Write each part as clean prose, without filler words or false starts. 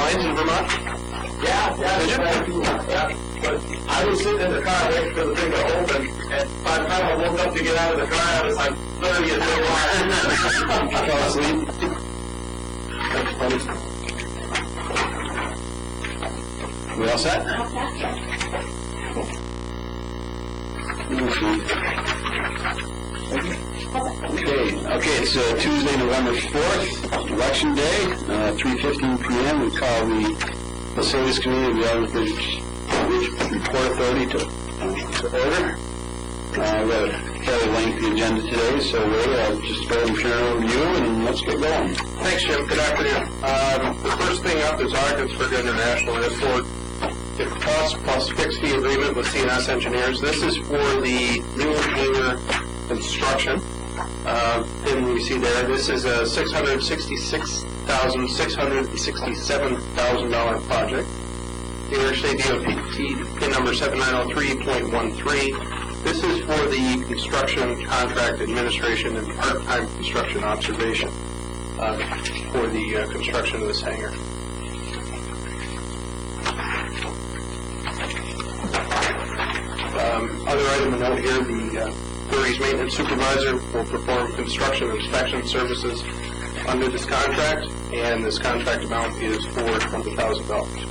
signs in Vermont? Yeah. But I was sitting in the car waiting for the thing to open, and by the time I woke up to get out of the car, I was like 30 at the Fall asleep. That's funny. We all set? Okay, it's Tuesday, November 4th, Election Day, 3:15 p.m. We call the Facilities Committee of the Ogdensburg Port Authority to order. We have a fairly lengthy agenda today, so I'll just go and turn it over to you, and let's get going. Thanks, Jim. Good afternoon. The first thing up is Ogdensburg International Airport. The cost plus fixed fee agreement with CNS Engineers. This is for the new hangar construction. And you see there, this is a $666,667,000 project. The Interstate DOT pin number 7903.13. This is for the construction contract administration and part-time construction observation for the construction of this hangar. Other item to note here, the Quarries Maintenance Supervisor will perform construction inspection services under this contract, and this contract amount is for $20,000.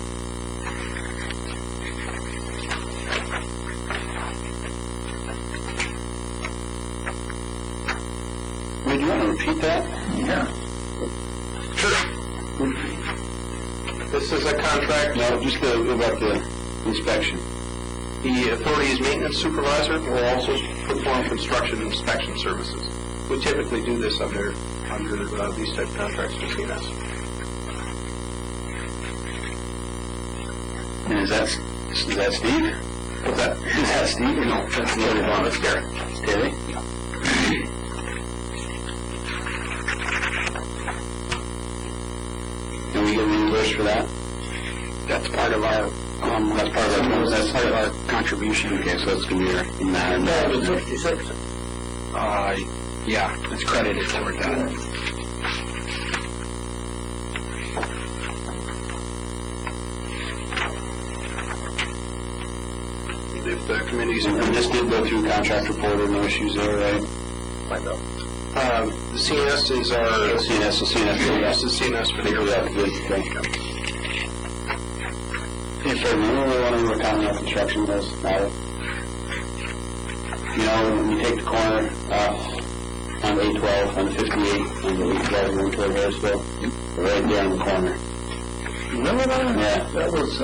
Do you want to repeat that? Yeah. Sure. This is a contract. No, just about the inspection. The authority's maintenance supervisor will also perform construction inspection services. We typically do this under these type of contracts with CNS. And is that Steve? What's that? Is that Steve? No, that's the other one. That's Gary. It's Gary? Yeah. And we get reimbursed for that? That's part of our that's part of our contribution. Okay, so it's going to be in that. No, it's 66. Yeah, it's credited toward that. If the committees And this did go through contract report, no issues there, right? I know. The CNS is our CNS. This is CNS for the airport. If I remember when we were counting our construction was, you know, when you take the corner off on 812, on 58, on the 812 going toward Harrisville, right there on the corner. Remember that? Yeah. That was,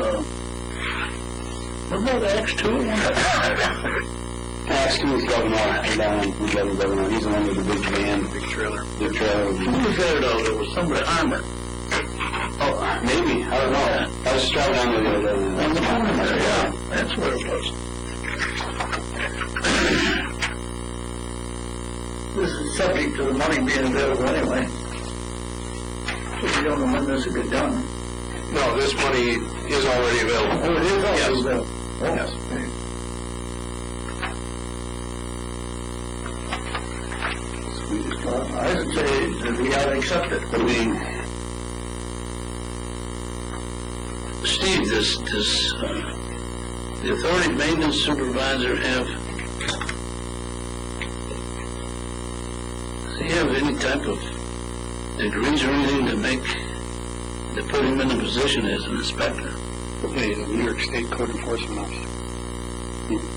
wasn't that X2? X2 is Governor, down in Governor. He's the one with the big van. Big trailer. The trailer. Who was there, though? There was somebody armored. Oh, maybe. I don't know. I was just driving down there the other day. Yeah, that's what it was. This is subject to the money being available anyway. So you don't know when this will get done. No, this money is already available. Oh, it is already Yes. available. Oh. Yes. I would say that we ought to accept it. What do we... Steve, does the authority maintenance supervisor does he have any type of degrees or anything to put him in a position as an inspector? Yeah, he's a New York State Code Enforcement Officer.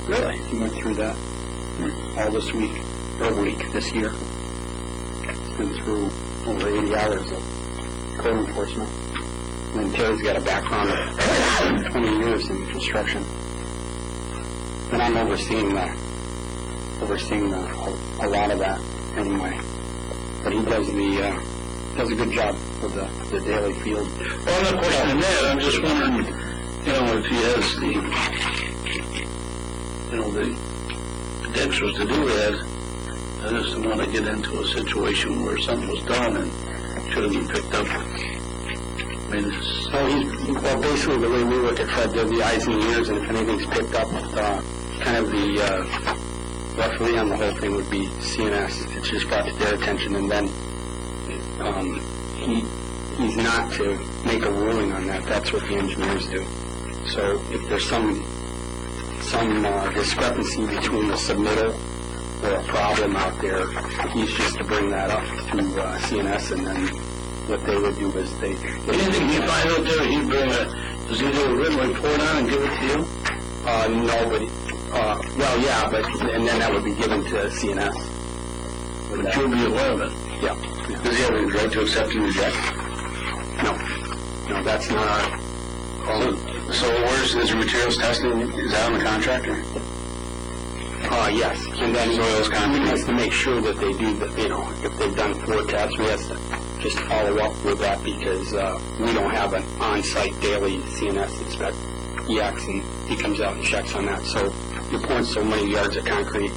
Really? He went through that all this week this year. He's been through over 80 hours of code enforcement. And then Terry's got a background of 20 years in construction. And I'm overseeing a lot of that anyway. But he does does a good job with the daily field. Well, I'm not questioning that. I'm just wondering, if he has the credentials to do that. I just don't want to get into a situation where something was done and should have been picked up. I mean, Well, basically the way we look at Fred, they're the eyes and ears, and if anything's picked up, kind of the referee on the whole thing would be CNS. It's just brought to their attention, and then he's not to make a ruling on that. That's what the engineers do. So if there's some discrepancy between the submittal or a problem out there, he's just to bring that up to CNS, and then what they would do is they... Anything you find out there, he'd bring does he do a written report on and give it to you? No, but, well, yeah, but, and then that would be given to CNS. But you'll be aware of it. Yeah. Does he have any right to accept and reject? No, that's not our... So where's the materials testing? Is that on the contractor? Yes, and then he has to make sure that they do, if they've done 4 tests, we have to just follow up with that, because we don't have an on-site daily CNS inspect EX, and he comes out and checks on that. So you're pouring so many yards of concrete,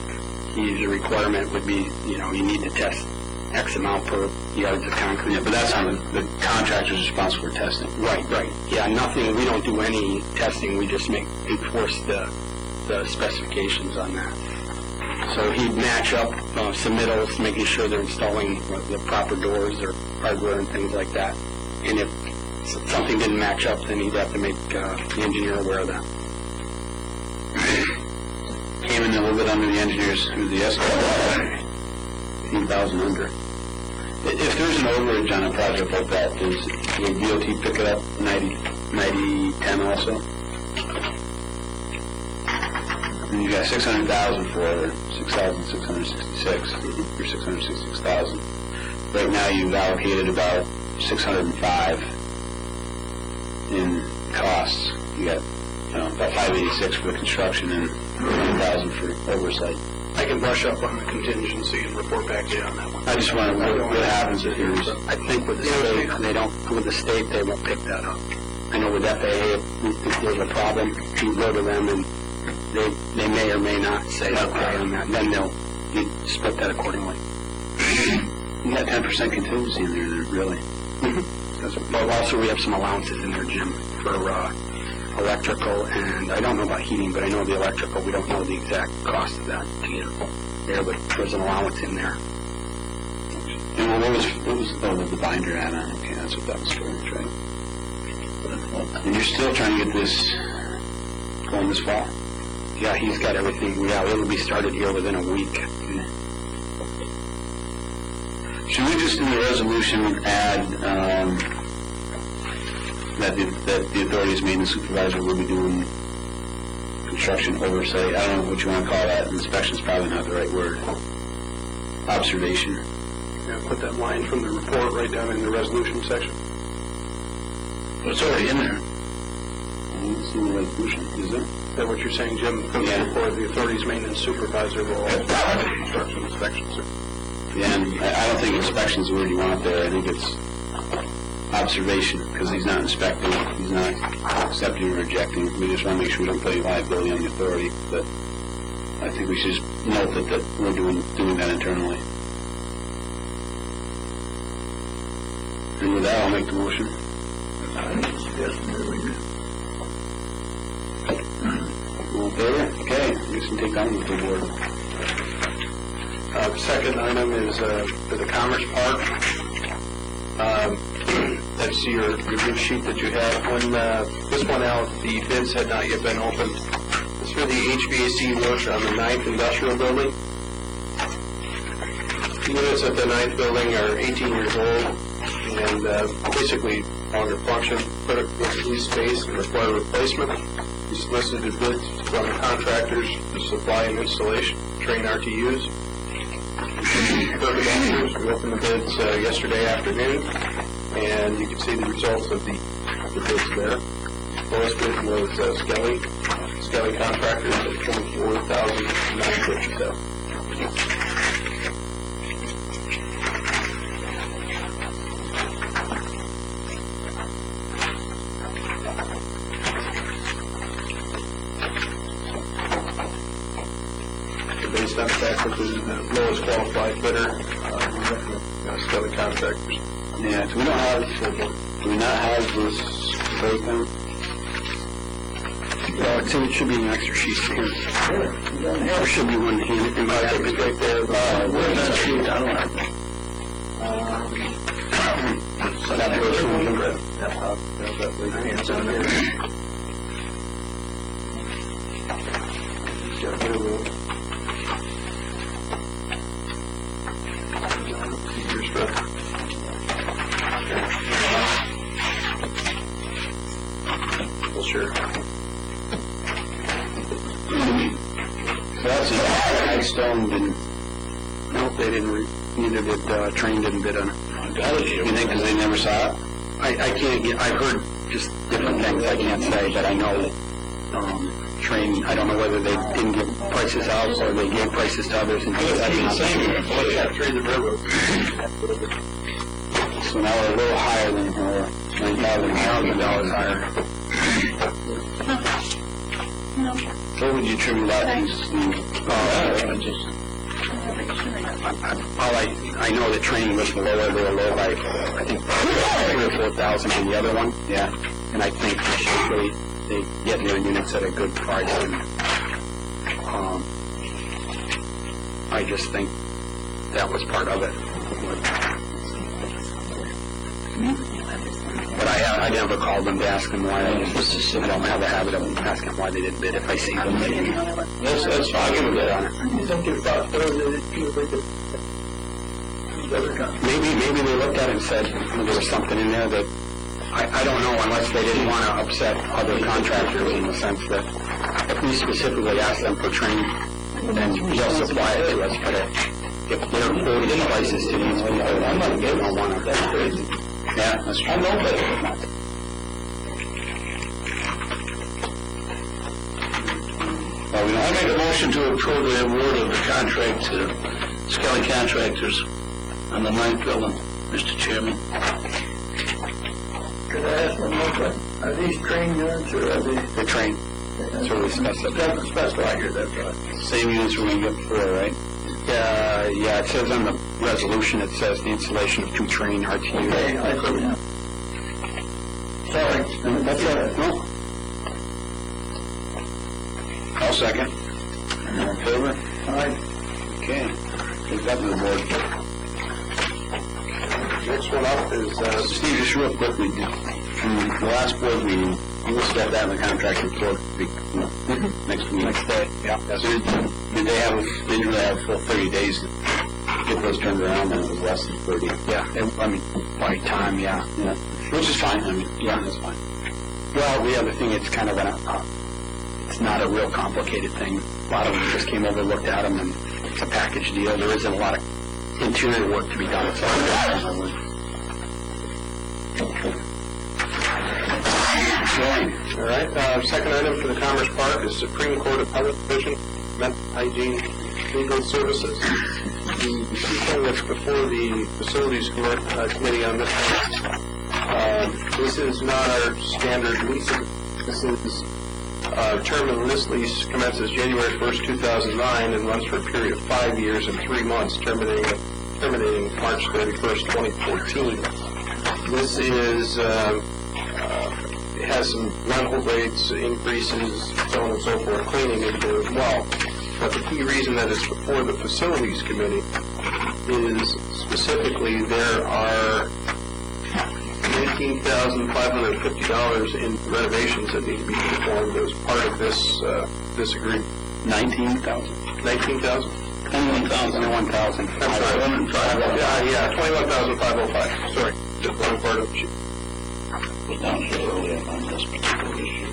the requirement would be, you need to test X amount per yards of concrete. Yeah, but that's on the contractor's responsible for testing. Right. Yeah, nothing, we don't do any testing, we just enforce the specifications on that. So he'd match up submittals, making sure they're installing the proper doors or hardware and things like that. And if something didn't match up, then he'd have to make the engineer aware of that. Came in a little bit under the engineer's, the estimate, 18,000 under. If there's an overage on a project like that, does the DOT pick it up 90-10 also? And you got 600,000 for it, or 6,666, or 666,000. Right now you've allocated about 605 in costs. You got about 586 for the construction and 1,000 for oversight. I can brush up on the contingency and report back to you on that one. I just wonder what happens if there's... I think with the state, they won't pick that up. I know with FAA, if there's a problem, you go to them and they may or may not say okay on that, and then you split that accordingly. You got 10% contingency in there, really. But also we have some allowances in there, Jim, for electrical, and I don't know about heating, but I know the electrical, we don't know the exact cost of that to get there, but there's an allowance in there. And what was the binder at on? Okay, that's what that was for, right? And you're still trying to get this going this fall? Yeah, he's got everything. Yeah, it'll be started here within a week. Okay. Should we just in the resolution add that the authority's maintenance supervisor will be doing construction oversight? I don't know what you want to call that. Inspection's probably not the right word. Observation. Yeah, put that line from the report right down in the resolution section. It's already in there. It's in the resolution, is it? Is that what you're saying, Jim? From the report, the authority's maintenance supervisor will also provide construction inspections. Yeah, and I don't think inspection's the word you want there. I think it's observation, because he's not inspecting, he's not accepting or rejecting. We just want to make sure we don't put any liability on the authority. But I think we should just note that we're doing that internally. And with that, I'll make the motion. All in favor? Okay, I guess we can take that one with the board. The second item is for the Commerce Park. That's your bid sheet that you have. When this went out, the bids had not yet been opened. It's for the HVAC work on the 9th Industrial Building. The units at the 9th building are 18 years old and basically longer function, critical lease space, and require replacement. We solicited bids from contractors to supply and installation, train RTUs. We opened the bids yesterday afternoon, and you can see the results of the bids there. Lowest bid was Skelly Contractors at $24,957. Based on the fact that this is the lowest qualified bidder, Skelly Contractors. Yeah, do we not have this breakdown? Well, it should be an extra sheet here. There should be one here. It might be right there. Where's that sheet? I don't have it. That goes through the grid. Hands on there. Well, sure. So that's it. Headstone didn't, Nope, they didn't, neither did, Train didn't bid on it. you think because they never saw it? I can't get, I've heard just different things, I can't say, but I know, Train, I don't know whether they didn't give prices out or they gave prices to others and things like that. Trade the railroad. So now we're a little higher than her, $9,000 higher. What would you attribute that to, Steve? I know the Train was lower, they were low by, I think, 3,000 or 4,000 in the other one. Yeah. And I think they get their units at a good price, and I just think that was part of it. But I never called them to ask them why. I don't have a habit of asking why they didn't bid. If I see them, That's fine. I'll give a bid on it. You think it's about Maybe they looked at it and said there was something in there that, I don't know, unless they didn't want to upset other contractors in the sense that if we specifically ask them for Train, then they'll supply it to us, but if they're quoting prices to these people, they don't want to. That's crazy. Yeah, that's true. I know that. Well, we don't I make a motion to approve the award of the contract to Skelly Contractors on the 9th building, Mr. Chairman. Could I ask one more question? Are these Train units or are these? The Train. That's what we specified. Doesn't specify here, that's right. same units we're going to get before, right? Yeah, it says on the resolution, it says the installation of 2 Train RTU. Okay, I see now. Sorry. That's it. No. I'll second. All in favor? Aye. Okay. Take that to the board. Next one up is, Steve, just real quickly, from the last board meeting, you listed that in the contract report next week. Next day, yeah. So did they usually have full 30 days to get those turned around, and it was less than 30? Yeah, by time, yeah. Yeah. Which is fine, yeah, that's fine. Well, the other thing, it's kind of it's not a real complicated thing. A lot of them just came over, looked at them, and it's a package deal. There isn't a lot of interior work to be done, so. all right, second item for the Commerce Park is Supreme Court Appellate Division, Mental Hygiene Legal Services. The thing that's before the Facilities Committee on this one, this is not our standard lease. This is term of this lease commences January 1st, 2009 and runs for a period of 5 years and 3 months, terminating March 31st, 2014. This is it has some rental rates increases, so on and so forth, cleaning in there as well. But the key reason that it's before the Facilities Committee is specifically there are $19,550 in renovations that need to be performed as part of this agreement. 19,000? 19,000? 21,000. I'm sorry, 21,505. Sorry, just one part of the sheet. Was down so early on this particular issue.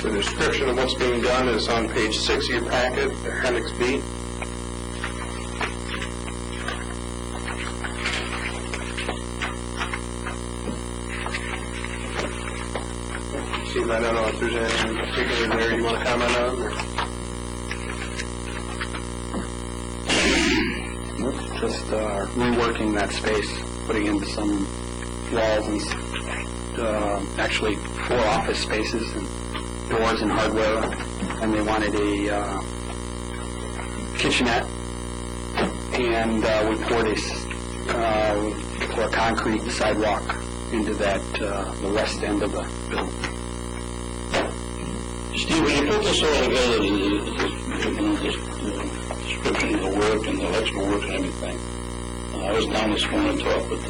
The description of what's being done is on page 6 of your packet, Appendix B. Steve, I don't know if there's anything particular there you want to comment on? Or? Just reworking that space, putting in some walls and actually 4 office spaces and doors and hardware, and they wanted a kitchenette, and we poured a concrete sidewalk into that the west end of the building. Steve, when you put this all together, this description of the work and the electrical work and everything, I was down this morning and talked with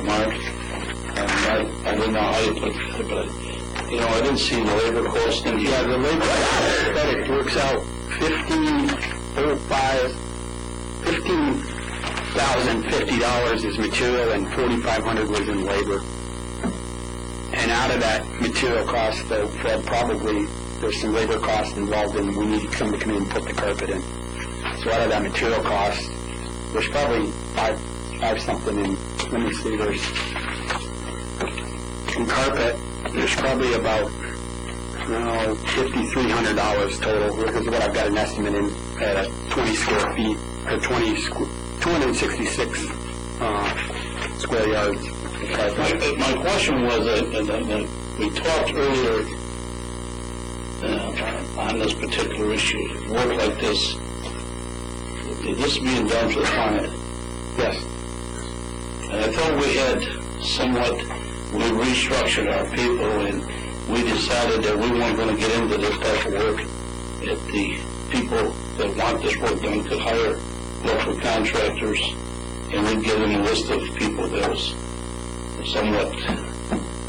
Mark, and I didn't know how you put it, but, I didn't see the labor cost in here. Yeah, the labor cost, it works out $15,050 is material and $4,500 was in labor. And out of that material cost, Fred, probably there's some labor cost involved in we need somebody to come in and put the carpet in. So out of that material cost, there's probably five something in, let me see, there's in carpet, there's probably about $5,300 total, because what I've got an estimate in at 20 square feet, or 266 square yards. My question was that we talked earlier on this particular issue, work like this, this being done for the client. Yes. And I thought we had we restructured our people and we decided that we weren't going to get into this type of work. That the people that want this work done could hire local contractors and we'd give them a list of people that was somewhat...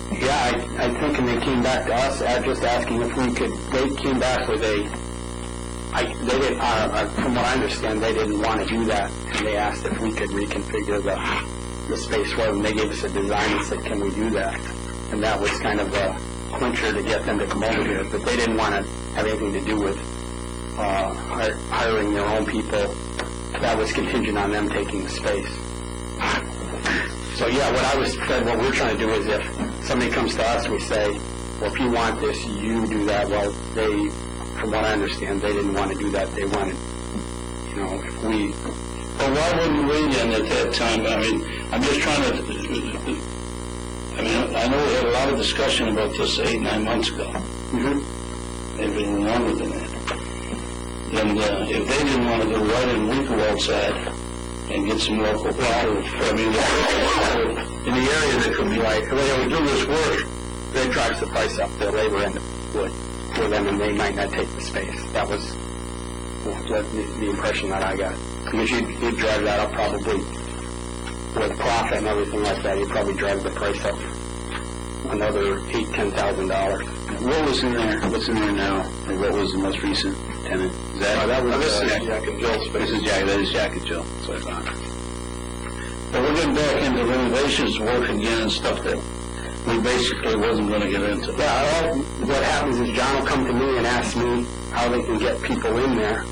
Yeah, I think, and they came back to us just asking if we could, they came back with they didn't, from what I understand, they didn't want to do that, and they asked if we could reconfigure the space for them. They gave us a design and said, can we do that? And that was kind of a clincher to get them to come over here, but they didn't want to have anything to do with hiring their own people. That was contingent on them taking the space. So yeah, what we're trying to do is if somebody comes to us, we say, well, if you want this, you do that. Well, from what I understand, they didn't want to do that. They wanted, if we... Well, why wouldn't we then at that time? I mean, I'm just trying to... I know we had a lot of discussion about this 8-9 months ago. Mm-hmm. Maybe even longer than that. And if they didn't want to go right in, we go outside and get some local power. In the area that could be like, when they would do this work, they drive the price up, their labor and the wood for them, and they might not take the space. That was the impression that I got. Because you'd drive that up probably with profit and everything like that. You'd probably drive the price up another $8,000-$10,000. What was in there? What's in there now? Or what was the most recent tenant? Is that was this is Jack and Jill's space. That is Jack and Jill. That's what I thought. But we're getting back into renovations work again and stuff that we basically wasn't going to get into. Yeah, what happens is John will come to me and ask me how they can get people in there,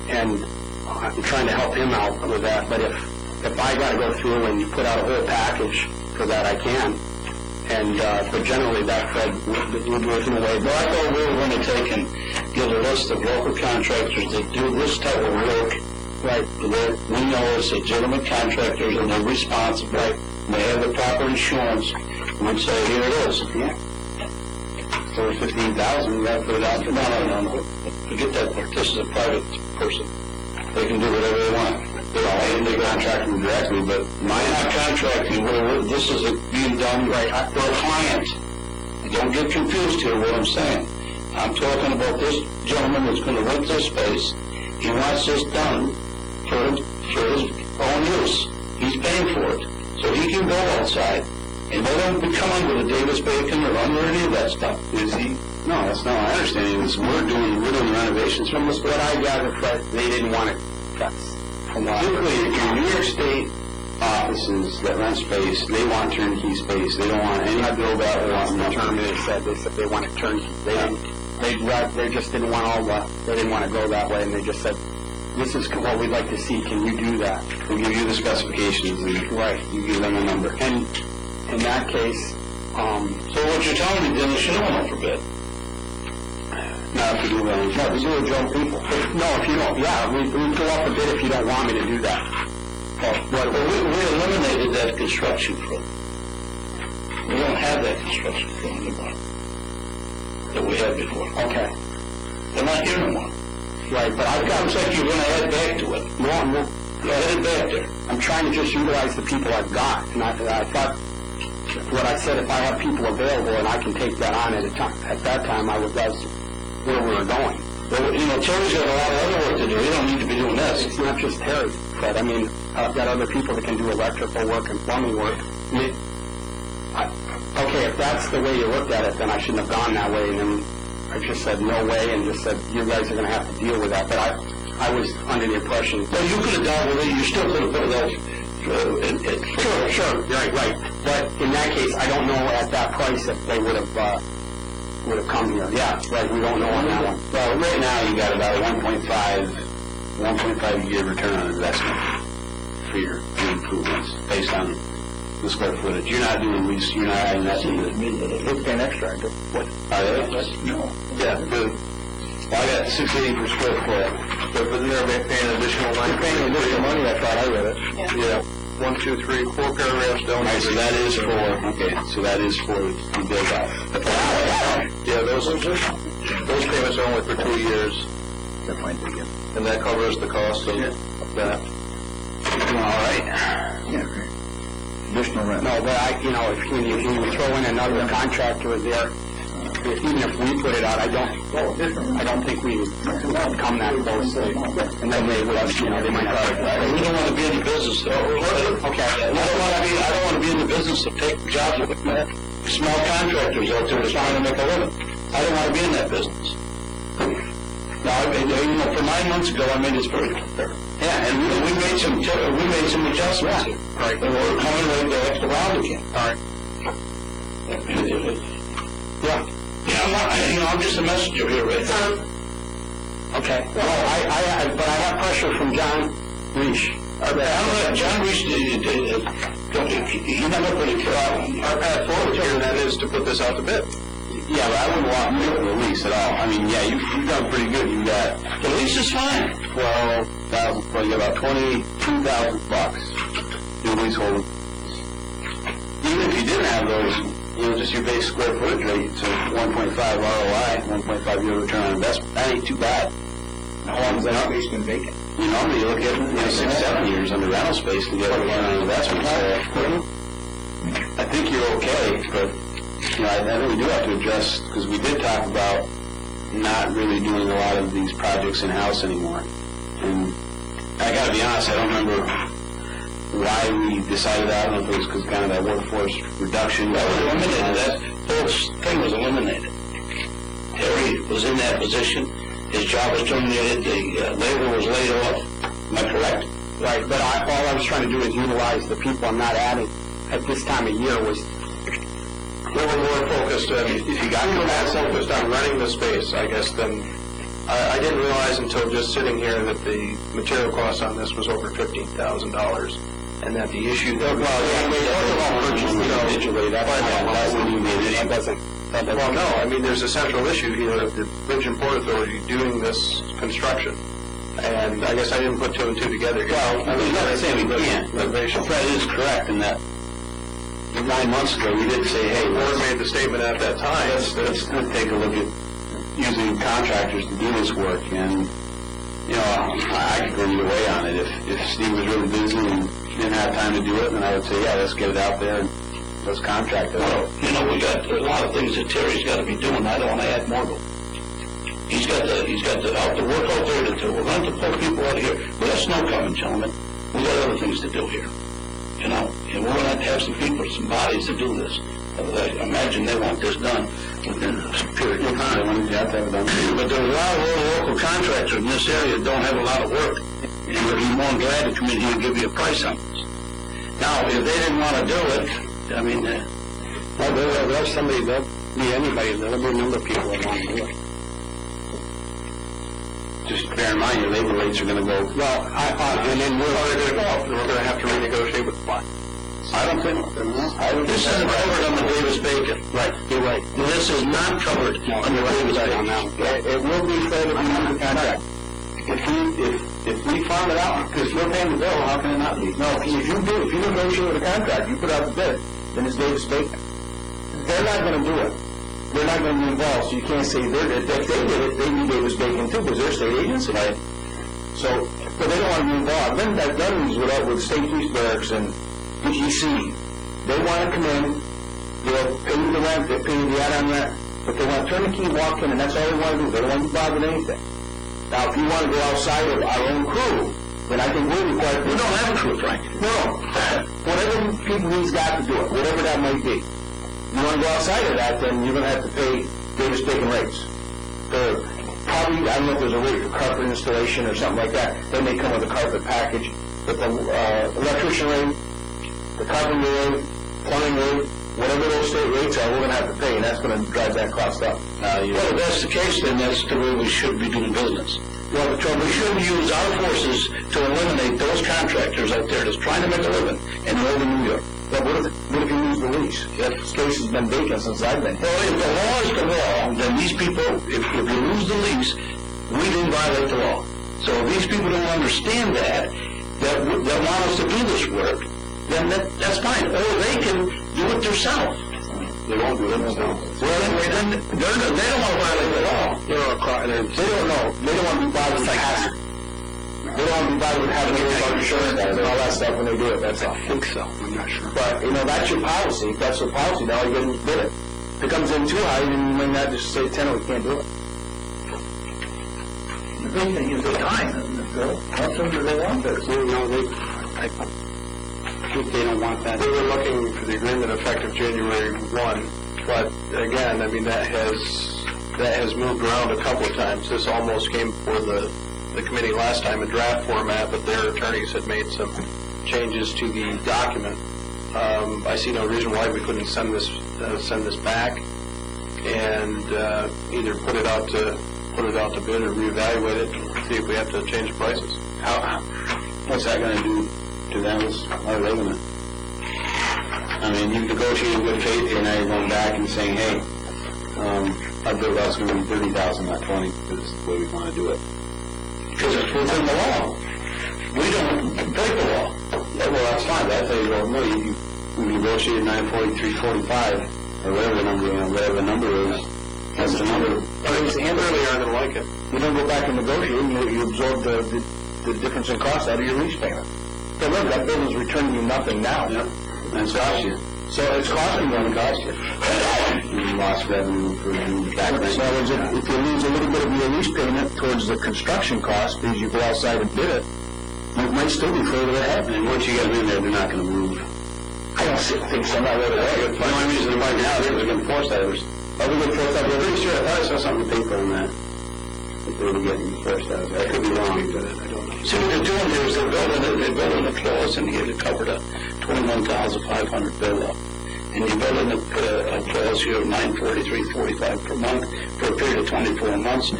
and I'm trying to help him out with that. But if I got to go through and put out a whole package for that, I can. And but generally that Fred would do it in a way. But I thought we were going to take and get a list of local contractors that do this type of work. Right. That we know as legitimate contractors and they're responsible. Right. And they have the proper insurance. We'd say, here it is. Yeah. So $15,000, you got to put it out for No. Forget that part. This is a private person. They can do whatever they want. They're all in the contracting directly, but mine not contracting. This is being done right for a client. Don't get confused here what I'm saying. I'm talking about this gentleman that's going to rent this space. He wants this done for his own use. He's paying for it. So he can go outside. And they don't become under the Davis Bacon or under any of that stuff. Is he? No, that's not my understanding. We're doing renovations from this. What I gathered, Fred, they didn't want it. That's from what Typically, in New York State offices that rent space, they want turnkey space. They don't want any build-out. They want the term they said they wanted turnkey. They just didn't want they didn't want to go that way, and they just said, this is what we'd like to see. Can you do that? We give you the specifications, and right, you give them a number. And in that case, so what you're telling me, Dennis, you don't want to forbid. Not if you do that. No, to do it, Joe, people. No, if you don't, yeah, we go up a bit if you don't want me to do that. Well, we eliminated that construction firm. We don't have that construction firm anymore that we had before. Okay. They're not here no more. Right, but I've got... It's like you're going to head back to it. No, You're headed back there. I'm trying to just utilize the people I've got. And I thought, what I said, if I have people available and I can take that on at a time. At that time, I was where we were going. Well, you know, Terry's got a lot of other work to do. He don't need to be doing this. It's not just Terry, Fred. I mean, I've got other people that can do electrical work and plumbing work. Okay, if that's the way you looked at it, then I shouldn't have gone that way. And then I just said no way and just said, you guys are going to have to deal with that. But I was under the impression... Well, you could have dealt with it. You still could have put it out. Sure, right. But in that case, I don't know at that price if they would have come here. Yeah, right, we don't know on that one. Well, right now you got about 1.5 year return on investment for your improvements based on the square footage. You're not doing lease, you're not adding that to it. It's an extra. What? Are they? No. Yeah, good. Well, I got $680 per square foot. But they're paying additional money. You're paying additional money, I thought I read it. Yeah. 1, 2, 3, 4 paragraphs down. All right, so that is for the build out. Yeah, those payments are only for 2 years. And that covers the cost of that. All right. Additional rent. No, but if you throw in another contractor there, even if we put it out, I don't think we would come that close. And then they would, they might not. We don't want to be in the business, though. Okay. I don't want to be in the business of taking jobs with small contractors out there trying to make a living. I don't want to be in that business. Now, for 9 months ago, I made this very clear. Yeah, and we made some adjustments here. Right. And we're coming with the extra round again. All right. Yeah. Yeah, I'm just a messenger here, right now. Okay. Well, but I have pressure from John Reich. John Reich, he never put it clear. Our path forward here, that is to put this out to bid. Yeah, but I wouldn't want to the lease at all. I mean, yeah, you've done pretty good. You got The lease is fine. 12,000. Well, you got about $22,000 in leasehold. Even if you didn't have those, just your base square footage rate, so 1.5 ROI, 1.5 year return on investment. That ain't too bad. How long is that lease been vacant? Normally you look at 6-7 years under rental space to get a return on investment. So I think you're okay, but I think we do have to adjust because we did talk about not really doing a lot of these projects in house anymore. And I got to be honest, I don't remember why we decided that. I don't know if it was because kind of that workforce reduction. That was eliminated. That whole thing was eliminated. Terry was in that position. His job was terminated. The labor was laid off. Am I correct? Right, but all I was trying to do is utilize the people I'm not adding at this time of year was... We were more focused on, if you got that focused on running the space, I guess, then I didn't realize until just sitting here that the material cost on this was over $15,000. And that the issue that well, no, I mean, there's a central issue here of the Bridge and Port Authority doing this construction. And I guess I didn't put 2 and 2 together here. Well, I mean, not saying we can't. Fred is correct in that 9 months ago we did say, hey, the board made the statement at that time. Let's take a look at using contractors to do this work. And, I could go either way on it. If Steve was really busy and didn't have time to do it, then I would say, yeah, let's get it out there and let's contract it. Well, we got a lot of things that Terry's got to be doing. I don't want to add more to him. He's got the work out there to do. We're going to pull people out of here. We got snow coming, gentlemen. We got other things to do here. And we're going to have some people, some bodies to do this. I imagine they want this done within a period of time. But there's a lot of local contractors in this area that don't have a lot of work. And we'd be more than glad to come in here and give you a price on this. Now, if they didn't want to do it, I mean... there's somebody, there'll be anybody, there'll be a number of people that want to do it. Just bear in mind, your labor rates are going to go... Well, and then we're We're going to have to renegotiate with the client. I don't think... This isn't covered under Davis-Bacon. right, you're right. This is not covered under Davis-Bacon. It will be fair to be under contract. If we farm it out, because we're paying the bill, how can it not be? No, if you negotiate with a contract, you put out the bid, then it's Davis-Bacon. They're not going to do it. They're not going to be involved, so you can't say if they did it, they need Davis-Bacon too, because they're state agency. Right. So, but they don't want to be involved. Then that means with state police barracks and PGC, they want to come in, they'll pay you the rent, they'll pay you the add-on rent, But they want turnkey walk in, and that's all they want to do. They don't want to be bothered with anything. Now, if you want to go outside of our own crew, then I think we're required. We don't have a crew, Frank. No. Whatever people he's got to do it, whatever that might be. You want to go outside of that, then you're going to have to pay Davis Bacon rates. Probably, I don't know if there's a rate for carpet installation or something like that. They may come with a carpet package. But the electrician rate, the carpenter rate, plumbing rate, whatever those state rates are, we're going to have to pay, and that's going to drive that cost up. Well, if that's the case, then that's the way we should be doing business. Well, the trouble We should use our forces to eliminate those contractors out there that's trying to make a living in northern New York. But what if you lose the lease? This case has been vacant since I've been here. Well, if the law is the law, then these people, if you lose the lease, we didn't violate the law. So if these people don't understand that want us to do this work, then that's fine. Or they can do it themselves. They won't do it themselves. Well, then they don't want to violate the law. They don't know. They don't want to be bothered with hassle. They don't want to be bothered with having to worry about insurance and all that stuff when they do it, that's all. I think so, I'm not sure. But, that's your policy. If that's your policy, now you get bid it. If it comes in too high, then you may not just say, tenant, we can't do it. The big thing is the time, isn't it, Bill? How soon do they want this? I think they don't want that. We were looking for the agreement effective January 1, but again, I mean, that has moved around a couple of times. This almost came before the committee last time in draft format, but their attorneys had made some changes to the document. I see no reason why we couldn't send this back and either put it out to bid or reevaluate it and see if we have to change the prices. What's that going to do to them as our revenue? I mean, you negotiate in good faith here, now you're going back and saying, hey, our bid out's going to be $30,000, not $20,000, because this is the way we want to do it. Because it's within the law. We don't break the law. Yeah, well, that's fine, but I tell you, well, no, you negotiated 943.45, or whatever the number is, that's the number. But it's really aren't going to like it. You don't go back and negotiate, you absorb the difference in cost out of your lease payment. But look, that building's returning you nothing now. Yep, and it's cost you. So it's costing you what it cost you. You lost revenue for the back rent. So if you lose a little bit of your lease payment towards the construction cost because you go outside and bid it, it might still be further ahead. And once you get them in there, they're not going to move. I don't think so, not right away. The only reason they're right now, they're going to force that. Are we going to force that? I'm pretty sure, I thought I saw something in the paper on that. That they were getting forced out. I could be wrong, but I don't know. See, what they're doing here is they're building a clause and you get it covered up, 21,500 bill up. And you're building a clause here of 943.45 per month for a period of 24 months,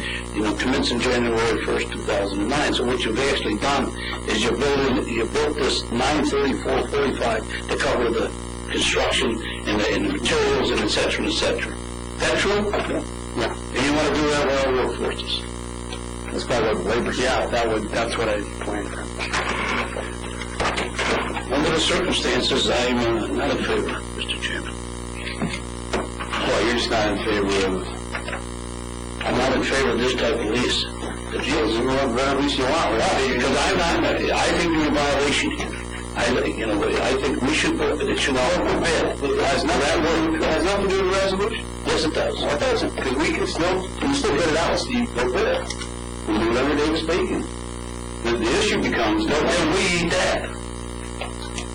commencing January 1st, 2009. So what you've actually done is you built this 934.45 to cover the construction and the materials and et cetera, et cetera. That true? Yeah. And you want to do that with our workforces? That's probably what labor. Yeah, that's what I planned for. Under the circumstances, I'm not in favor, Mr. Chairman. Well, you're just not in favor of... I'm not in favor of this type of lease. If you want whatever lease you want, Yeah, because I think you're in violation here. I think we should, it should all be bid. It has nothing to do with the resolution. Yes, it does. No, it doesn't, because we can still bid it out, Steve, go bid it. we do whatever Davis Bacon. The issue becomes, And we eat that.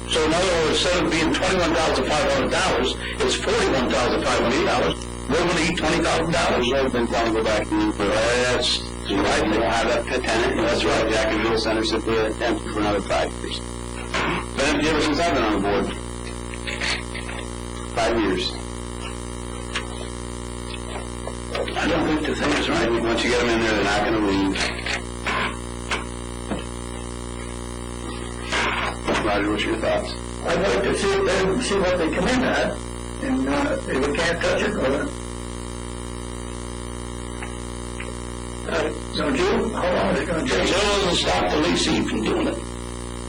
So in other words, instead of being $21,500, it's $41,500. We're going to eat $20,000. I've been telling to go back to you, but That's right, they don't have that tenant, and that's right, Jack and Bill Center sit there empty for another 5 years. Been empty ever since I've been on the board. 5 years. I don't think the thing is right. Once you get them in there, they're not going to leave. Roger, what's your thoughts? I'd like to see what they come in at, and if we can't touch it, well, so Joe, how long are they going to take? Joe doesn't stop the leasing from doing it.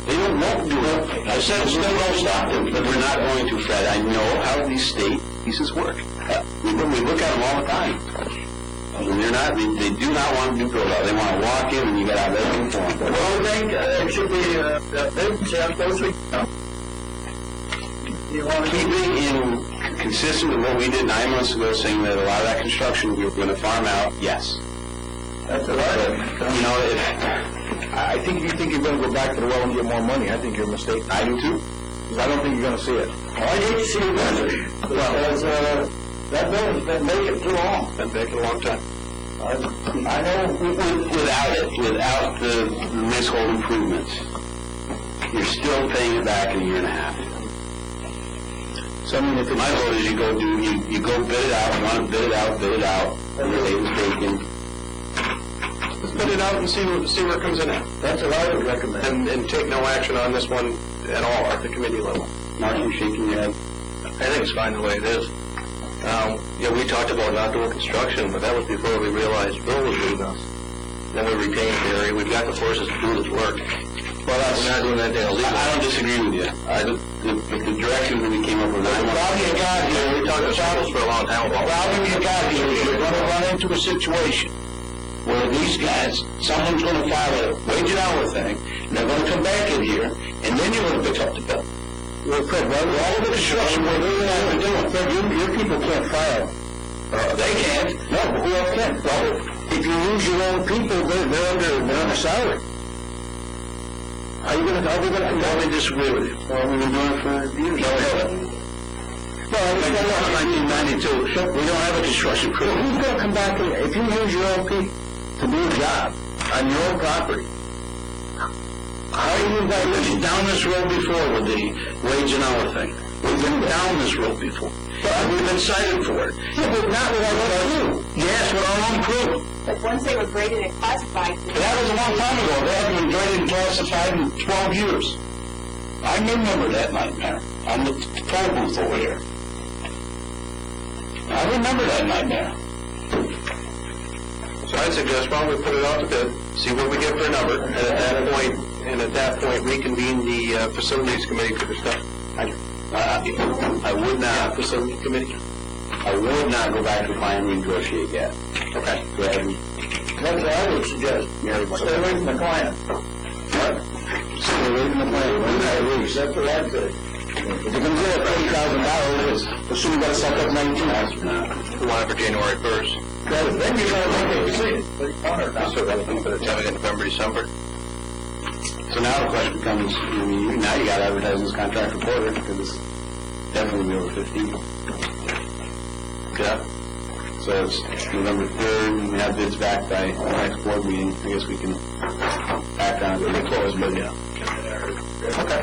They don't want to do it. I said still don't stop them. But we're not going to, Fred. I know how these state leases work. We look at them all the time. And they do not want to do build out. They want to walk in and you got to have everything for them. Well, I think it should be vacancy on those weeks. You want to Keeping in consistent with what we did 9 months ago, saying that a lot of that construction we were going to farm out? Yes. That's all right. You know, I think you think you're going to go back to the well and get more money. I think you're mistaken. I do too. Because I don't think you're going to see it. Well, I hate to see it, because, that building's been vacant too long. Been vacant a long time. I know, Without the leasehold improvements, you're still paying it back in a year and a half. So I mean, if My vote is you go bid it out, you want to bid it out, and your label's vacant. Let's put it out and see where it comes in at. that's what I would recommend. And take no action on this one at all at the committee level. Mark, you shaking your head? I think it's fine the way it is. We talked about not doing construction, but that was before we realized Bill was leaving us. Then we retained Gary. We've got the forces to do this work. Well, We're not doing anything illegal. I don't disagree with you. The direction that we came up with, The problem you got here, we talked about this for a long time. The problem you got here is you're going to run into a situation where these guys, someone's going to file a wage and hour thing, and they're going to come back in here, and then you're going to pick up the bill. Well, Fred, all of the construction we're doing, Fred, your people can't file. They can't. No, but who else can? Well, if you use your own people, they're under salary. How we gonna disagree with you. Well, we've been doing it for years. Well, it's 1992. We don't have a construction crew. Well, who's gonna come back and, if you use your own people to do a job on your own property, how are you guys We've been down this road before with the wage and hour thing. We've been down this road before. We've been cited for it. Yeah, but not with our own crew. Yes, with our own crew. But once they were graded and classified, But that was a long time ago. They haven't been graded and classified in 12 years. I remember that nightmare on the toll booth over here. I remember that nightmare. So I'd suggest, why don't we put it out to bid, see what we get for a number, and at that point, reconvene the facilities committee to discuss. I would not, Facility committee. I would not go back to client and renegotiate yet. Okay. Go ahead and That's what I would suggest. Stay away from the client. What? Stay away from the client. That's what I'd say. If you're gonna get $30,000, assume you gotta suck up 19. We want it for January 1st. Then you're gonna make a decision. So that's going to tell me in November, December. So now the question becomes, now you got to advertise this contract reporter, because it's definitely over 15. Yeah. So it's November 3rd, and we have bids back by the next board meeting. I guess we can act on it. We're close, but yeah. Okay.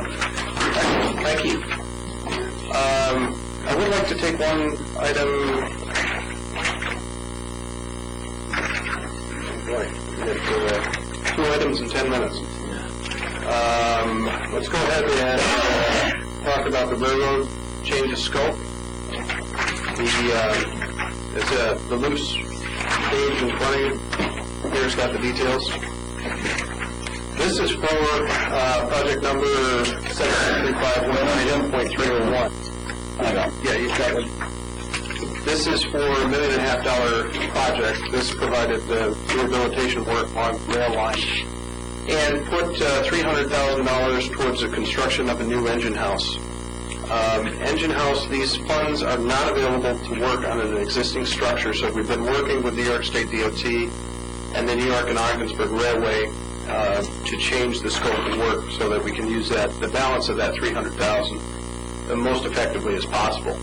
Thank you. I would like to take one item. Boy, we have 2 items in 10 minutes. Let's go ahead and talk about the railroad change of scope. It's the loose page in front of you. Here's got the details. This is for project number 7351.301. Yeah, you've got it. This is for $1.5 million project. This provided the rehabilitation work on rail line. And put $300,000 towards the construction of a new engine house. Engine house, these funds are not available to work on an existing structure, so we've been working with New York State DOT and the New York and Ogdensburg Railway to change the scope of work so that we can use the balance of that $300,000 the most effectively as possible.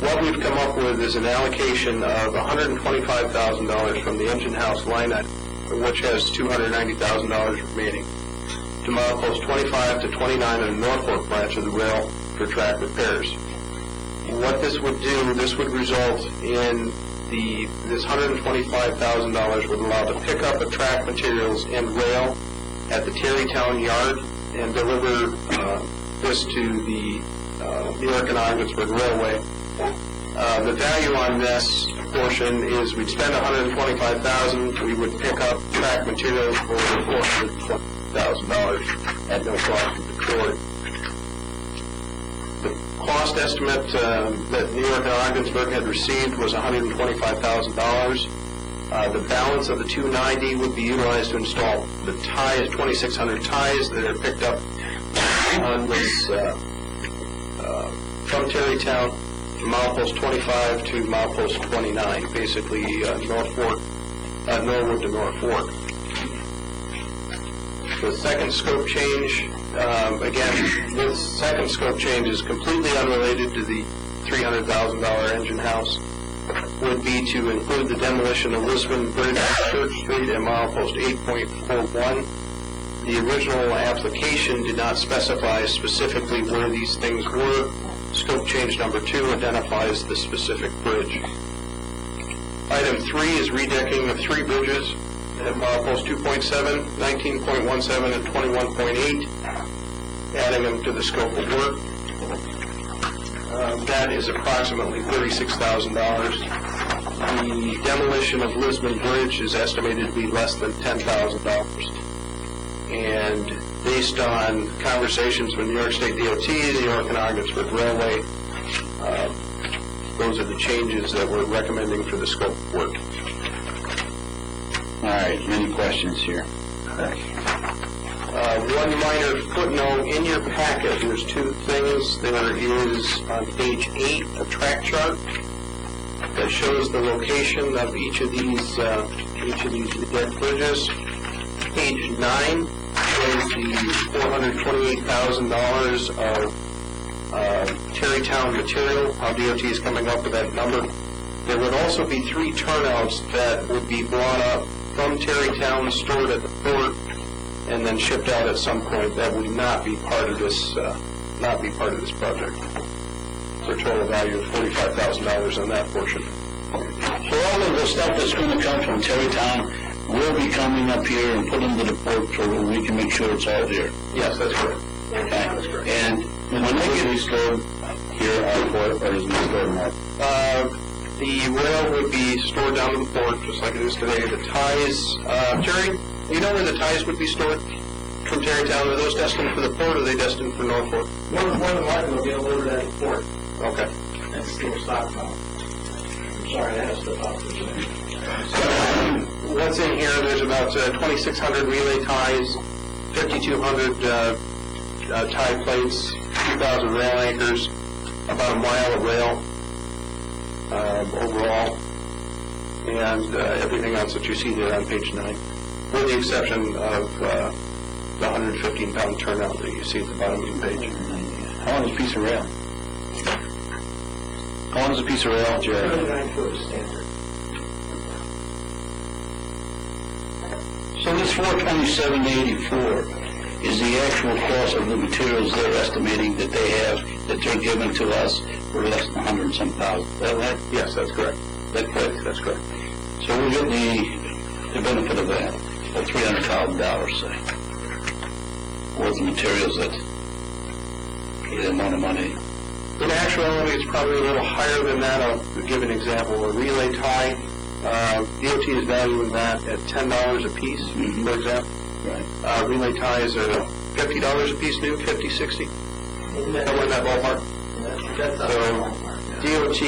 What we've come up with is an allocation of $125,000 from the engine house line item, which has $290,000 remaining, to milepost 25 to 29 in the Norfolk branch of the rail for track repairs. What this would do, this would result in this $125,000 would allow to pick up the track materials and rail at the Terrytown yard and deliver this to the New York and Ogdensburg Railway. The value on this portion is we'd spend $125,000, we would pick up track materials for $420,000 at no cost to the court. The cost estimate that New York and Ogdensburg had received was $125,000. The balance of the $290,000 would be utilized to install the ties, 2,600 ties that are picked up on this from Terrytown, milepost 25 to milepost 29, basically Norwood to North Fork. The second scope change, again, this second scope change is completely unrelated to the $300,000 engine house, would be to include the demolition of Lisbon Bridge on Church Street at milepost 8.41. The original application did not specify specifically where these things were. Scope change number 2 identifies the specific bridge. Item 3 is redecking of 3 bridges at milepost 2.7, 19.17, and 21.8, adding them to the scope of work. That is approximately $36,000. The demolition of Lisbon Bridge is estimated to be less than $10,000. And based on conversations with New York State DOT, the York and Ogdensburg Railway, those are the changes that we're recommending for the scope of work. All right, many questions here. One minor footnote in your packet, there's 2 things. There is on page 8 a track chart that shows the location of each of these dead bridges. Page 9 shows the $428,000 of Terrytown material, how DOT is coming up with that number. There would also be 3 turnouts that would be brought up from Terrytown, stored at the port, and then shipped out at some point. That would not be part of this project. For a total value of $45,000 on that portion. So all of the stuff that's going to come from Terrytown will be coming up here and put into the port so we can make sure it's all here. Yes, that's correct. Okay. And when they get stored Here at the port, or is it stored in that? The rail would be stored down to the port, just like it is today. The ties, Jerry, you know where the ties would be stored from Terrytown? Are those destined for the port, or are they destined for North Fork? One of the market will get loaded at the port. Okay. And still stockpile. I'm sorry, I had to step out for a second. So, what's in here, there's about 2,600 relay ties, 5,200 tie plates, 2,000 rail anchors, about a mile of rail overall, and everything else that you see there on page 9, with the exception of the 115-pound turnout that you see at the bottom of the page. How long is a piece of rail? How long is a piece of rail, Jerry? 39-foot standard. so this 427.84 is the actual cost of the materials they're estimating that they have, that they're giving to us for less than 100 and some thousand. Is that right? Yes, that's correct. That's correct. That's correct. So we're getting the benefit of that, of $300,000, say, worth of materials that get the amount of money. In actuality, it's probably a little higher than that. I'll give an example. A relay tie, DOT is valuing that at $10 a piece, for example. Right. Relay ties are $50 a piece new, 50, 60, somewhere in that ballpark. So DOT,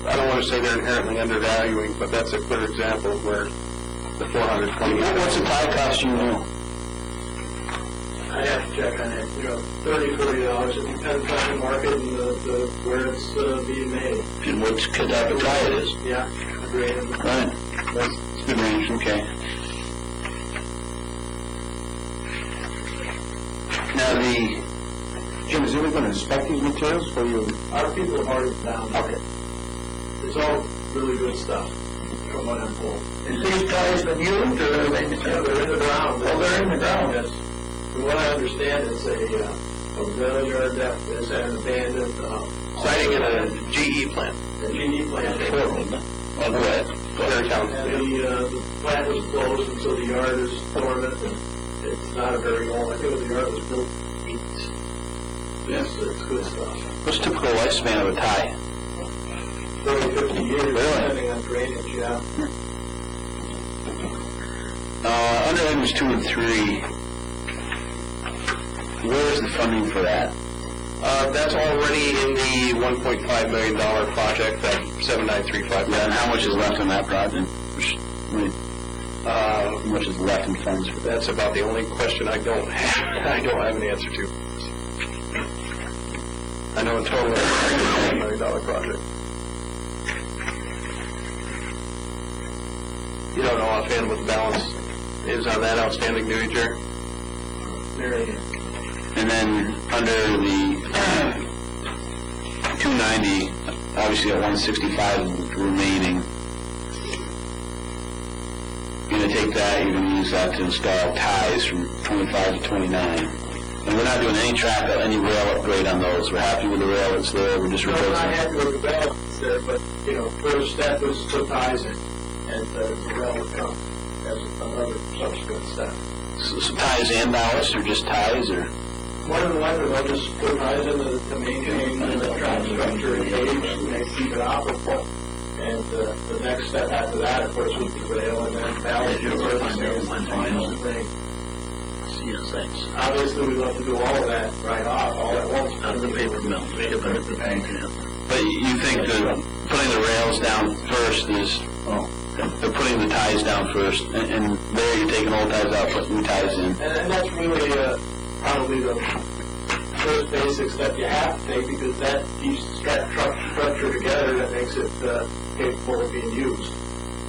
I don't want to say they're inherently undervaluing, but that's a clear example of where the 420. What's the tie cost, you know? I have to check on it, $30, $40. It depends on the market and the where it's being made. And what type of tie it is. Yeah, great. Right. That's a good range, okay. Now, Jim, is anyone going to inspect these materials for you? Our people have already found it. Okay. It's all really good stuff, from what I'm told. Is these ties been used, or are they? Yeah, they're in the ground. Oh, they're in the ground. Yes. From what I understand, it's a rail yard that is an abandoned Siting in a GE plant. GE plant. Oh, go ahead. Terrytown. And the plant was closed, and so the yard is dormant, and it's not a very old. I think the yard was built in the 80s. Yes, it's good stuff. What's the typical lifespan of a tie? 30, 50 years, depending on drainage, yeah. Under items 2 and 3, where is the funding for that? That's already in the $1.5 million project, that 7935. And how much is left on that project? How much is left in funds for that? That's about the only question I don't have an answer to. I know in total it's a $1 million project. You don't know offhand what the balance is on that outstanding duty, Jerry? And then under the 290, obviously at 165 remaining, you're going to take that, you're going to use that to install ties from 25 to 29. And we're not doing any rail upgrade on those. We're happy with the rail that's there, we're just No, replacing. we're not happy with the rail that's there, but, first step was to put ties in, and the rail would come as another subsequent step. So ties and ballast, or just ties, or? More than likely, they'll just put ties in to maintain the track structure and gauge and keep it operable. And the next step after that, of course, would be rail and then ballast and final thing. Obviously, we'd love to do all of that right off, all at once. Out of the paper mill, make it better for the bank. But you think that putting the rails down first is, they're putting the ties down first, and there you're taking old ties out, putting new ties in. And that's really probably the first basic step you have to take, because that keeps the structure together, that makes it capable of being used.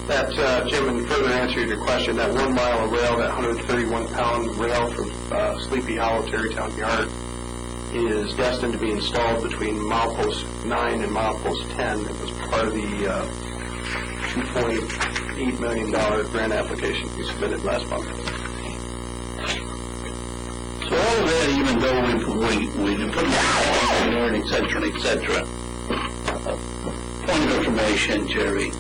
That, Jim, in further answer to your question, that 1 mile of rail, that 131-pound rail from Sleepy Hollow Tarrytown Yard, is destined to be installed between milepost 9 and milepost 10. It was part of the $2.8 million grant application we submitted last month. So all of that, even though we put it on, et cetera, point of information, Jerry,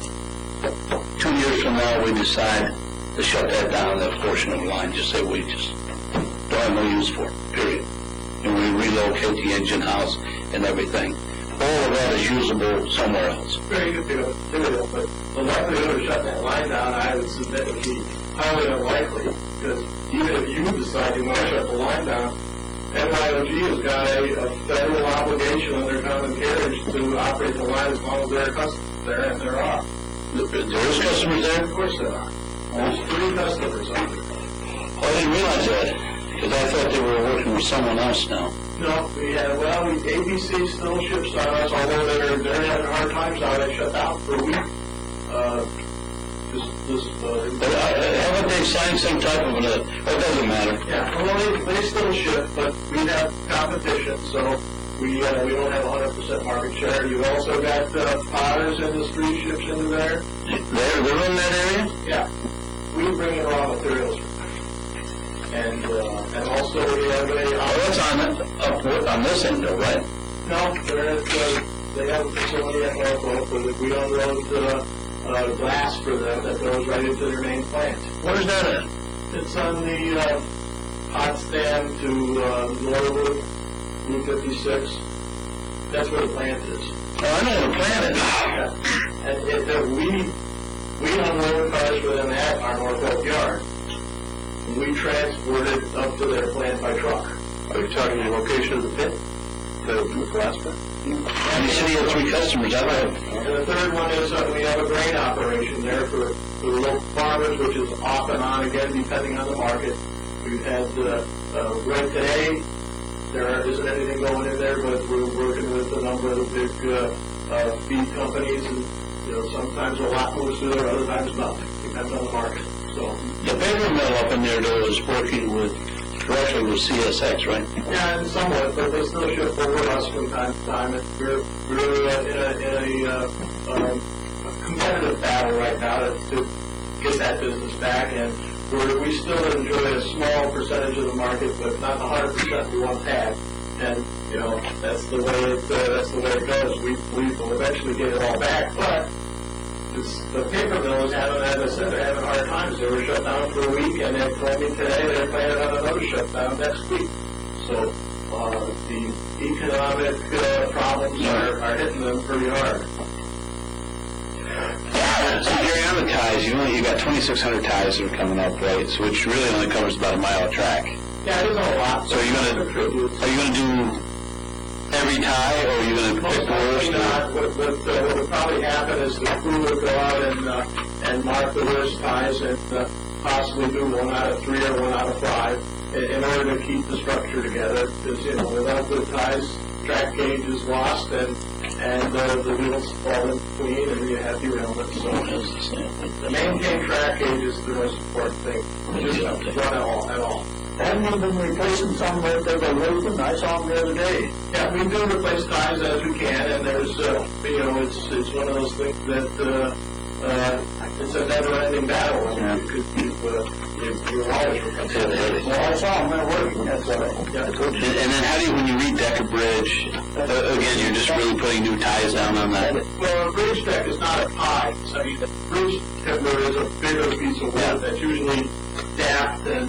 2 years from now, we decide to shut that down, that portion of the line, just say we just don't have no use for it, period. And we relocate the engine house and everything. All of that is usable somewhere else. Very good material, but the likelihood of shutting that line down, I would submit, would be highly unlikely, because even if you decide you want to shut the line down, NYOG has got a federal obligation under common carriage to operate the line as long as there are customers there, and there are. There's customers there? Of course there are. There's 3 customers on there. Oh, I didn't realize that, because I thought they were working with someone else now. No, ABC still ships on us, although they're having hard times now. They shut down for a week. But haven't they signed some type of it doesn't matter. Yeah, well, they still ship, but we have competition, so we don't have 100% market share. You've also got Potter's Industry ships into there. They're in that area? Yeah, we bring in raw materials. And also we have That's on this end, though, right? No, they have a facility at Norfolk, but we don't load glass for them that goes right into their main plant. Where's that at? It's on the Potsdam to Norwood, Route 56. That's where the plant is. Oh, I know where the plant is. Yeah. And we unload cars for them at our Norfolk yard. We transport it up to their plant by truck. Are you talking the location of the pit? The glass pit? You said you had 3 customers, I know. And the third one is we have a grain operation there for the local farmers, which is off and on again, depending on the market. We've had, right today, there isn't anything going in there, but we're working with a number of the big feed companies, and sometimes a lot moves through there, other times nothing. Depends on the market. So The paper mill up in there, though, is working directly with CSX, right? yeah, and somewhat, but they still ship over us from time to time. And we're in a competitive battle right now to get that business back, and we still enjoy a small percentage of the market, but not 100% we once had. And that's the way it goes. We will eventually get it all back, but the paper mills having, as I said, they're having hard times. They were shut down for a week, and they told me today they're planning on another shutdown next week. So the economic problems are hitting them pretty hard. So Gary, on the ties, you got 2,600 ties that are coming up, right? So which really only covers about a mile of track. Yeah, it isn't a lot. So are you gonna do every tie, or are you gonna pick the worst? Not. What would probably happen is the crew would go out and mark the worst ties and possibly do 1 out of 3 or 1 out of 5 in order to keep the structure together, because, you know, without good ties, track gauge is lost, and the wheels fall in between, and you have derailment. So maintain track gauge is the most important thing. Just run at all. And we've been replacing some that they've been I saw them the other day. Yeah, we do replace ties as we can, and there's, you know, it's one of those things that, it's a never-ending battle. I mean, you're always replacing. Well, I saw them, they're working, that's all right. Yeah. And then how do you, when you redeck a bridge, again, you're just really putting new ties down on that? Well, a bridge deck is not a tie. So, I mean, the bridge timber is a bigger piece of wood that's usually dapped and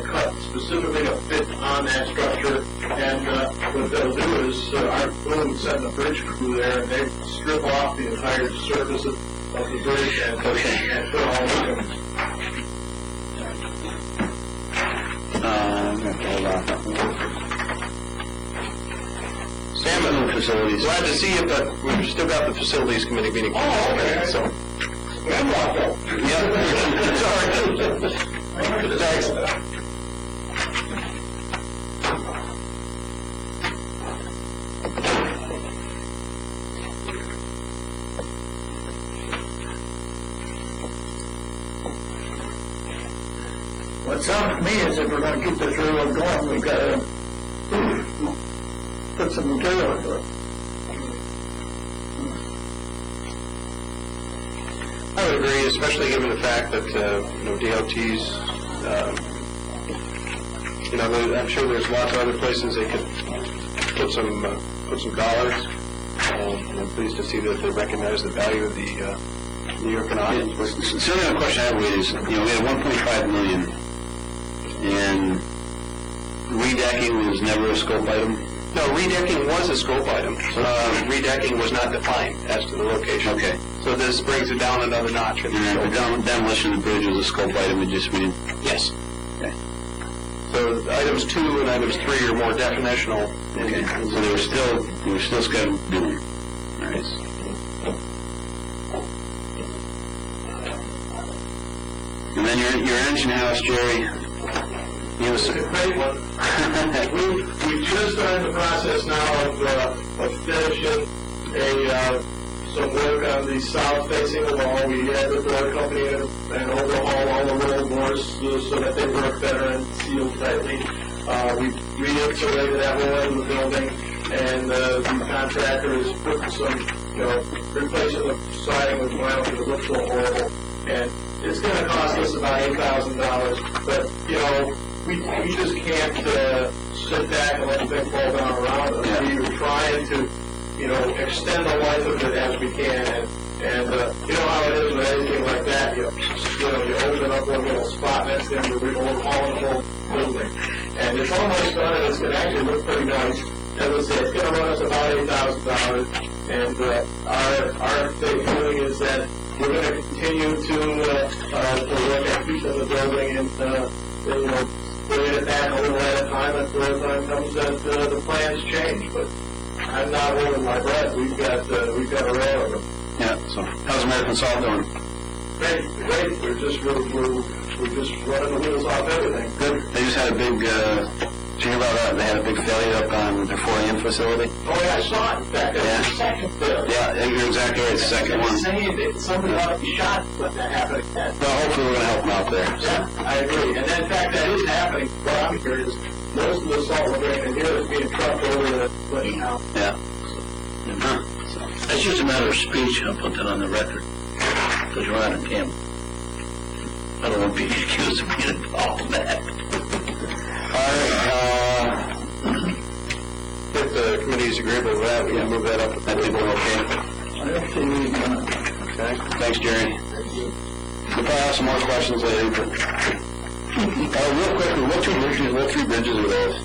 cut specifically to fit on that structure. And what they'll do is our boom send the bridge crew there, and they strip off the entire surface of the bridge and put all the Salmon facilities. Glad to see you, but we've still got the facilities committee meeting. Oh, okay. So. Thanks. What sounds to me is if we're going to keep this railroad going, we've got to put some material into it. I would agree, especially given the fact that, you know, DOT's, you know, I'm sure there's lots of other places they could put some dollars. I'm pleased to see that they recognize the value of the New York and Ogden. So the other question I have is, you know, we had 1.5 million, and redecking was never a scope item? No, redecking was a scope item. Redecking was not defined as to the location. Okay. So this brings it down another notch. And then the demolition of the bridge was a scope item, it just means... Yes. Okay. So items 2 and items 3 are more definitional. Okay. So they were still scheduled to do them. All right. And then your engine house, Jerry, It's a great one. we just are in the process now of finishing some work on the south-facing wall. We had the door company and overhaul all the roll doors so that they work better and sealed tightly. We re-insulated that whole end of the building, and the contractor is putting some, you know, replacing the siding with vinyl because it looks so horrible. And it's going to cost us about $8,000, but, you know, we just can't sit back and let things fall down around us. Yeah. We were trying to, you know, extend the life of it as we can, and you know how it is with anything like that. You open up one little spot, and that's the end of the overhauling the whole building. And it's almost done, and it's going to actually look pretty nice. As I said, it's going to run us about $8,000, and our feeling is that we're going to continue to look at keeping the building and you know, bring it back a little at a time until the time comes that the plans change. But I'm not holding my breath. We've got a rail of them. yeah, so how's American Salt doing? Great. We're just running the wheels off everything. Good. They just had a big, did you hear about that? They had a big failure up on their 4AM facility. Oh yeah, I saw it. In fact, that's the second failure. Yeah, you're exactly right, it's the second one. Saying that somebody ought to be shot to let that happen again. Well, hopefully we're going to help them out there. Yeah, I agree. And in fact, that is happening. What I'm hearing is most of the salt we're bringing in here is being trucked over to Clinton now. Yeah. It's just a matter of speech, and I'll put that on the record, because you're on camera. I don't want to be accused of being involved in that. If the committee is agreeable with that, we can move that up. I think we're okay. Okay. Thanks, Jerry. We'll probably have some more questions later. But... real quickly, what three bridges are those?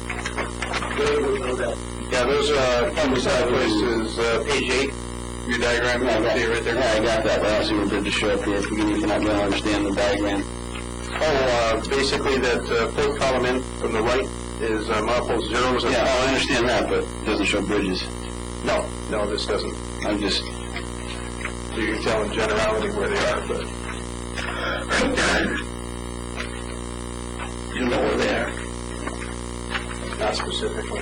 Yeah, those on the side places, page 8, your diagram, see it right there. Yeah, I got that, but I don't see what bridges show up here. Forgive me for not being able to understand the diagram. Basically that fourth column in from the right is multiple zeros. Yeah, I understand that, but it doesn't show bridges. No, this doesn't. I'm just... So you can tell in generality where they are, but... You know where they are. not specifically.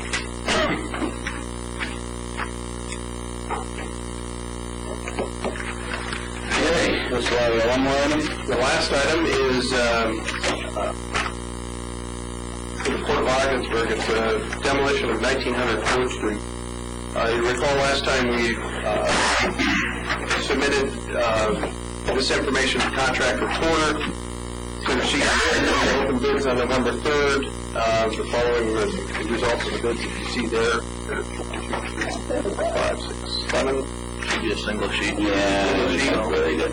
Okay, that's one more item. The last item is for the Port of Ogdensburg. It's a demolition of 1900 Ford Street. You recall last time we submitted this information to contractor Porter to receive open bids on November 3rd. The following the results of the bids that you see there. 5, 6, 7. Should be a single sheet. Yeah, Very good.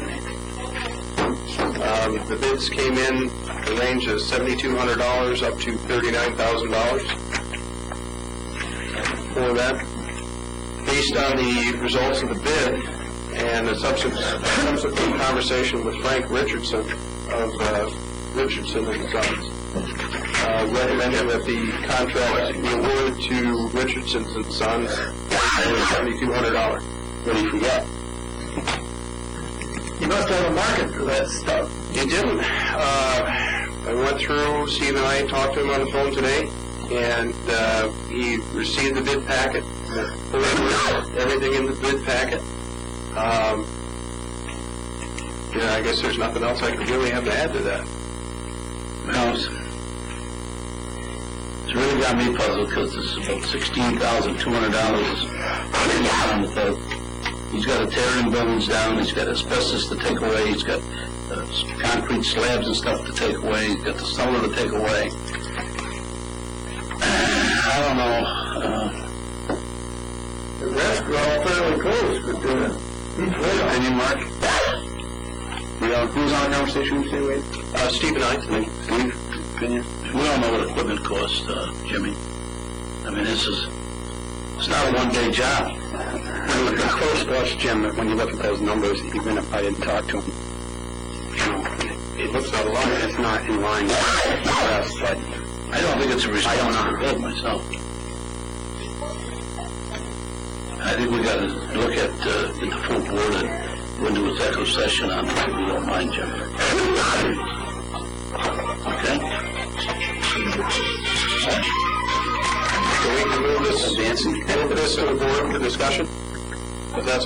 The bids came in the range of $7,200 up to $39,000 for that. Based on the results of the bid and the subsequent conversation with Frank Richardson of Richardson and Sons, recommending that the contract be awarded to Richardson and Sons for $7,200. What do you forget? You must have a market for that stuff. You didn't. I went through, Steve and I talked to him on the phone today, and he received the bid packet, everything in the bid packet. I guess there's nothing else I could really have to add to that. Well, it's really got me puzzled because this is about $16,200. He's got to tear in buildings down, he's got asbestos to take away, he's got concrete slabs and stuff to take away, he's got the cellar to take away. I don't know. The rest are all fairly close, but Opinion, Mark? Who's on the conversation with you, Wade? Steve and I today. Steve, opinion? We all know what equipment costs, Jimmy. I mean, it's not a one-day job. At first blush, Jim, when you look at those numbers, even if I didn't talk to him, it looks a lot. It's not in line with us, but I don't think it's a responsibility myself. I think we got to look at the full board and go into executive session on it, if you don't mind, Jim. Okay? So we can move this to the board for discussion? If that's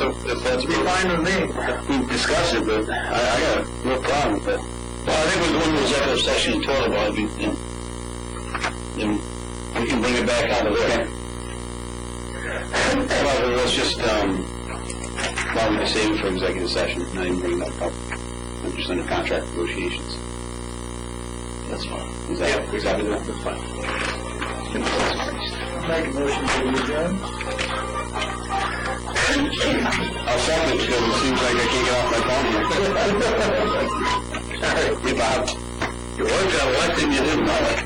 be fine with me. We discussed it, but I got no problem with it. Well, I think we're going to executive session and talk about it, and we can bring it back out of there. Well, let's just, why don't we save it for executive session, not even bring that up. I'm just under contract negotiations. That's fine. Is that exactly that? That's fine. Make a motion to adjourn. I'll second it because it seems like I can't get off my phone here. All right, Bob. You always got elected, you didn't know it.